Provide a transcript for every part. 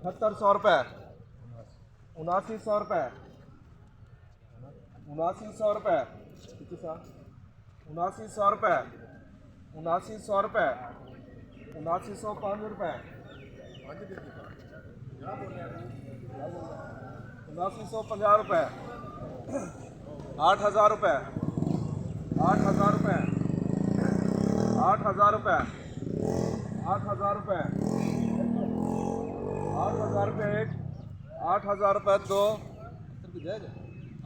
7800 रुपये, 7900 रुपये, 7900 रुपये, 7900 रुपये, 7900 रुपये, 7905 रुपये, 7950 रुपये, 8000 रुपये, 8000 रुपये, 8000 रुपये, 8000 रुपये, 8000 रुपये एक, 8000 रुपये दो,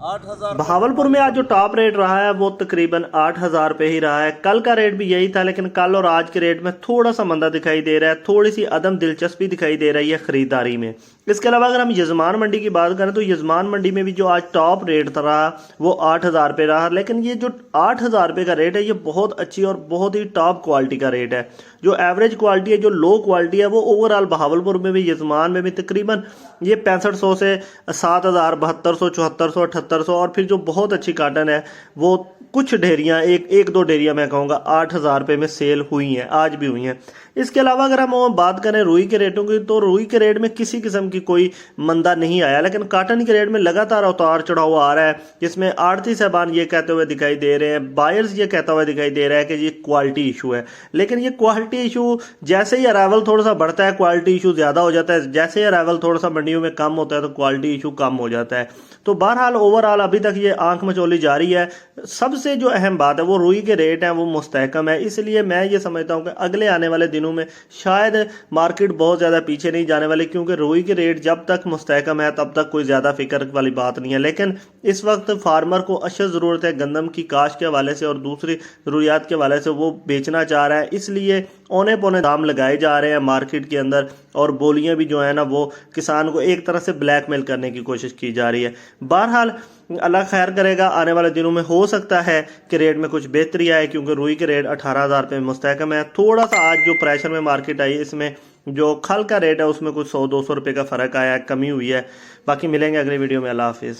8000। बहावलपुर में आज जो टॉप रेट रहा है वो तकरीबन 8,000 रुपये ही रहा है। कल का रेट भी यही था, लेकिन कल और आज के रेट में थोड़ा सा मंदा दिखाई दे रहा है, थोड़ी सी अदम दिलचस्पी दिखाई दे रही है खरीदारी में। इसके अलावा अगर हम यजमान मंडी की बात करें तो यजमान मंडी में भी जो आज टॉप रेट रहा वो 8,000 रुपये रहा, लेकिन ये जो 8,000 रुपये का रेट है ये बहुत अच्छी और बहुत ही टॉप क्वालिटी का रेट है। जो एवरेज क्वालिटी है, जो लो क्वालिटी है, वो ओवरऑल बहावलपुर में भी यजमान में भी तकरीबन ये 6500 से 7,000, 7200, 7400, 7800 और फिर जो बहुत अच्छी काटन है वो कुछ ढेरियाँ एक दो ढेरियाँ मैं कहूँगा 8,000 रुपये में सेल हुई हैं, आज भी हुई हैं। इसके अलावा अगर हम बात करें रुई के रेटों की तो रुई के रेट में किसी किस्म की कोई मंदा नहीं आया, लेकिन काटन के रेट में लगातार उतार चढ़ाव आ रहा है, जिसमें आड़ती साहबान ये कहते हुए दिखाई दे रहे हैं, बायर्स ये कहता हुआ दिखाई दे रहा है कि ये क्वालिटी इशू है। लेकिन ये क्वालिटी इशू जैसे ही अराइवल थोड़ा सा बढ़ता है क्वालिटी इशू ज़्यादा हो जाता है, जैसे ही अराइवल थोड़ा सा मंडियों में कम होता है तो क्वालिटी इशू कम हो जाता है। तो बहरहाल ओवरऑल अभी तक ये आंख मचोली जारी है। सबसे जो अहम बात है वो रुई के रेट हैं वो मुस्तहकम है, इसलिए मैं ये समझता हूँ कि अगले आने वाले दिनों में शायद मार्केट बहुत ज़्यादा पीछे नहीं जाने वाली, क्योंकि रुई के रेट जब तक मुस्तहकम है तब तक कोई ज़्यादा फिक्र वाली बात नहीं है। लेकिन इस वक्त फार्मर को अशद ज़रूरत है गंदम की काश के हवाले से और दूसरी ज़रूरियात के हवाले से वो बेचना चाह रहा है, इसलिए औने पौने दाम लगाए जा रहे हैं मार्केट के अंदर और बोलियां भी जो है ना वो किसान को एक तरह से ब्लैकमेल करने की कोशिश की जा रही है। बहरहाल अल्लाह खैर करेगा, आने वाले दिनों में हो सकता है कि रेट में कुछ बेहतरी आए, क्योंकि रुई के रेट 18,000 रुपये मुस्तहकम है। थोड़ा सा आज जो प्रेशर में मार्केट आई इसमें जो खल का रेट है उसमें कुछ 100-200 रुपये का फ़र्क आया है, कमी हुई है। बाकी मिलेंगे अगली वीडियो में। अल्लाह हाफिज़।